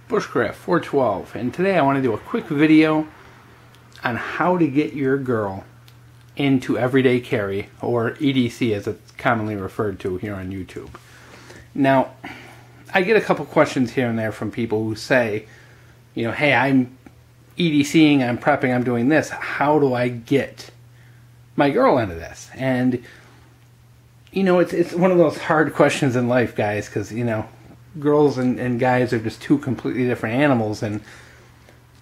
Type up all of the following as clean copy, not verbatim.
Bushcraft 412, and today I want to do a quick video on how to get your girl into everyday carry, or EDC as it's commonly referred to here on YouTube. Now, I get a couple questions here and there from people who say, you know, hey, I'm EDCing, I'm prepping, I'm doing this. How do I get my girl into this? And, you know, it's one of those hard questions in life, guys, because, you know, girls and guys are just two completely different animals, and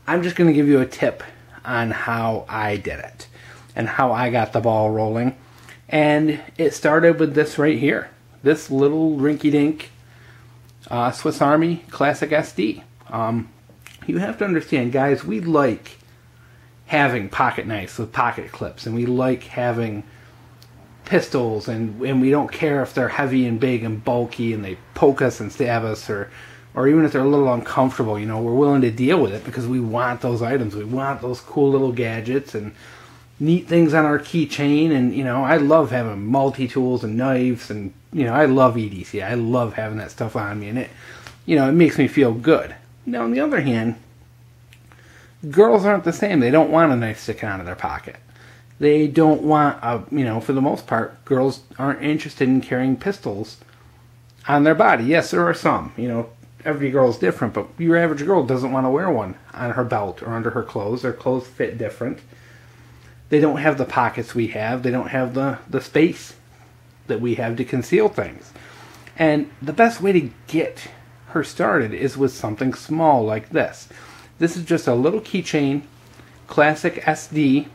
I'm just going to give you a tip on how I did it and how I got the ball rolling. And it started with this right here, this little rinky-dink Swiss Army Classic SD. You have to understand, guys, we like having pocket knives with pocket clips, and we like having pistols, and we don't care if they're heavy and big and bulky and they poke us and stab us, or even if they're a little uncomfortable. You know, we're willing to deal with it because we want those items. We want those cool little gadgets and neat things on our keychain. And, you know, I love having multi-tools and knives, and, you know, I love EDC. I love having that stuff on me, and it, you know, it makes me feel good. Now, on the other hand, girls aren't the same. They don't want a knife sticking out of their pocket. They don't want, you know, for the most part, girls aren't interested in carrying pistols on their body. Yes, there are some. You know, every girl's different, but your average girl doesn't want to wear one on her belt or under her clothes. Their clothes fit different. They don't have the pockets we have. They don't have the space that we have to conceal things. And the best way to get her started is with something small like this. This is just a little keychain, Classic SD,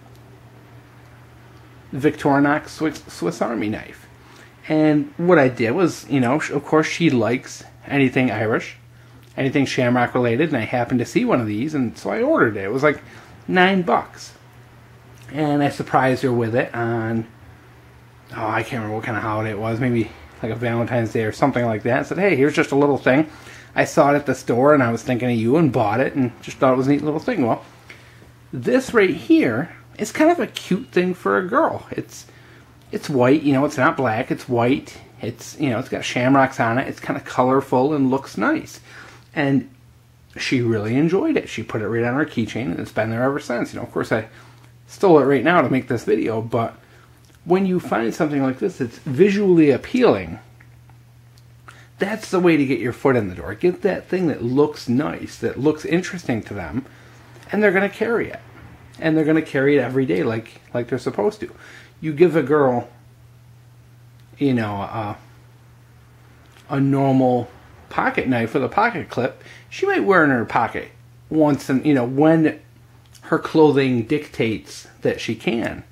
victorinox Swiss Army knife. And what I did was, you know, of course she likes anything Irish, anything shamrock related, and I happened to see one of these, and so I ordered it. It was like $9. And I surprised her with it on, oh, I can't remember what kind of holiday it was, maybe like a Valentine's Day or something like that. I said, hey, here's just a little thing. I saw it at the store, and I was thinking of you and bought it, and just thought it was a neat little thing. Well, this right here, it's kind of a cute thing for a girl. It's white, you know, it's not black, it's white. It's, you know, it's got shamrocks on it. It's kind of colorful and looks nice. And she really enjoyed it. She put it right on her keychain, and it's been there ever since. You know, of course, I stole it right now to make this video, but when you find something like this that's visually appealing, that's the way to get your foot in the door. Get that thing that looks nice, that looks interesting to them, and they're going to carry it. And they're going to carry it every day like they're supposed to. You give a girl, you know, a normal pocket knife with a pocket clip, she might wear it in her pocket once, and, you know, when her clothing dictates that she can.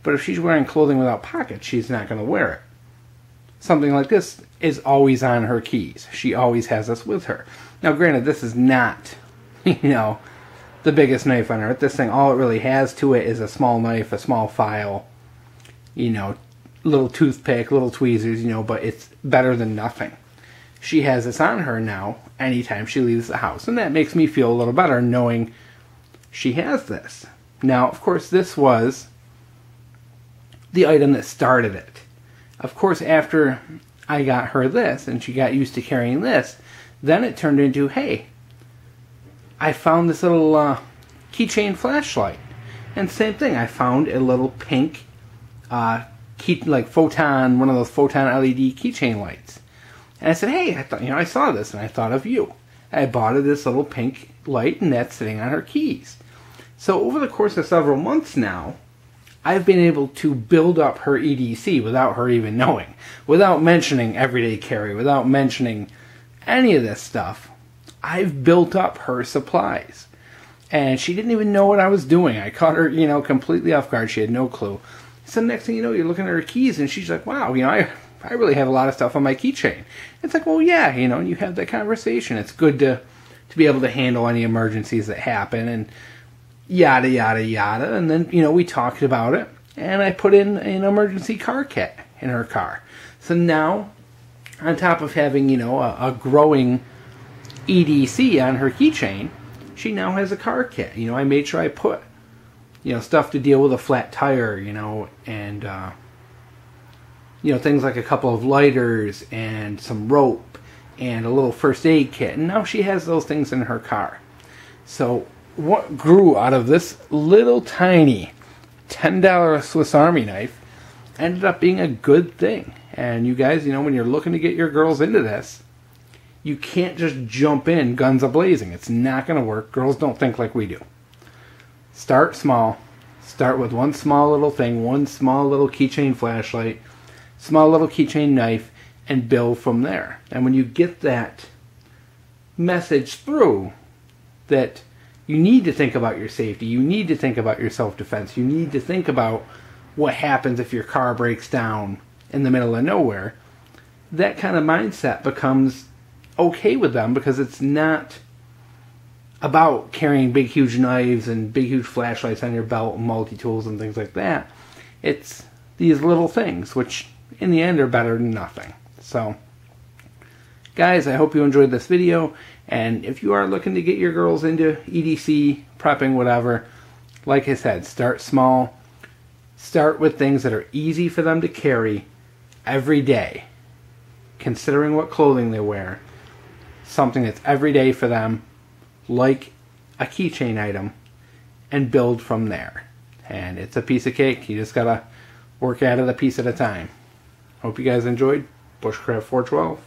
But if she's wearing clothing without pockets, she's not going to wear it. Something like this is always on her keys. She always has this with her. Now, granted, this is not, you know, the biggest knife on earth. This thing, all it really has to it is a small knife, a small file, you know, little toothpick, little tweezers, you know, but it's better than nothing. She has this on her now anytime she leaves the house, and that makes me feel a little better knowing she has this. Now, of course, this was the item that started it. Of course, after I got her this and she got used to carrying this, then it turned into, hey, I found this little keychain flashlight. And same thing, I found a little pink like photon, one of those photon LED keychain lights. And I said, hey, I thought, you know, I saw this and I thought of you. I bought her this little pink light, and that's sitting on her keys. So over the course of several months now, I've been able to build up her EDC without her even knowing, without mentioning everyday carry, without mentioning any of this stuff. I've built up her supplies, and she didn't even know what I was doing. I caught her, you know, completely off guard. She had no clue. So next thing you know, you're looking at her keys, and she's like, wow, you know, I really have a lot of stuff on my keychain. It's like, well, yeah, you know, and you have that conversation. It's good to be able to handle any emergencies that happen, and yada, yada, yada. And then, you know, we talked about it, and I put in an emergency car kit in her car. So now, on top of having, you know, a growing EDC on her keychain, she now has a car kit. You know, I made sure I put, you know, stuff to deal with a flat tire, you know, and, you know, things like a couple of lighters and some rope and a little first aid kit. And now she has those things in her car. So what grew out of this little tiny $10 Swiss Army knife ended up being a good thing. And you guys, you know, when you're looking to get your girls into this, you can't just jump in guns a-blazing. It's not going to work. Girls don't think like we do. Start small. Start with one small little thing, one small little keychain flashlight, small little keychain knife, and build from there. And when you get that message through that you need to think about your safety, you need to think about your self-defense, you need to think about what happens if your car breaks down in the middle of nowhere, that kind of mindset becomes okay with them, because it's not about carrying big huge knives and big huge flashlights on your belt and multi-tools and things like that. It's these little things, which in the end are better than nothing. So guys, I hope you enjoyed this video, and if you are looking to get your girls into EDC, prepping, whatever, like I said, start small. Start with things that are easy for them to carry every day, considering what clothing they wear. Something that's every day for them, like a keychain item, and build from there. And it's a piece of cake. You just gotta work at it a piece at a time. Hope you guys enjoyed. Bushcraft 412.